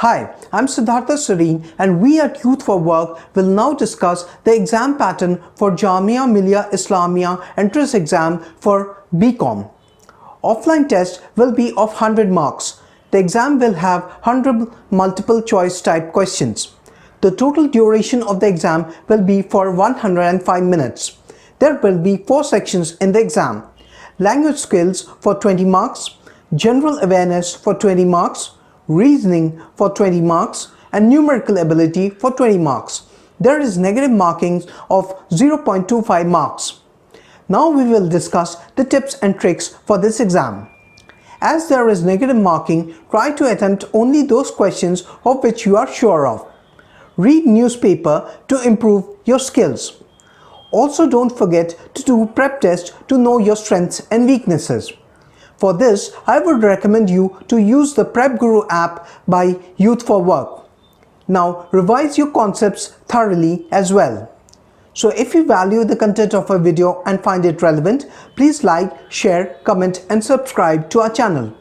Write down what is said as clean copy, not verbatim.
Hi, I'm Siddhartha Serene and we at Youth for Work will now discuss the exam pattern for Jamia Millia Islamia entrance exam for BCom. Offline test will be of 100 marks. The exam will have 100 multiple choice type questions. The total duration of the exam will be for 105 minutes. There will be 4 sections in the exam. Language skills for 20 marks, general awareness for 20 marks, reasoning for 20 marks, and numerical ability for 20 marks. There is negative markings of 0.25 marks. Now we will discuss the tips and tricks for this exam. As there is negative marking, try to attempt only those questions of which you are sure of. Read newspaper to improve your skills. Also, don't forget to do prep test to know your strengths and weaknesses. For this, I would recommend you to use the Prep Guru app by Youth for Work. Now, revise your concepts thoroughly as well. So if you value the content of a video and find it relevant, please like, share, comment and subscribe to our channel.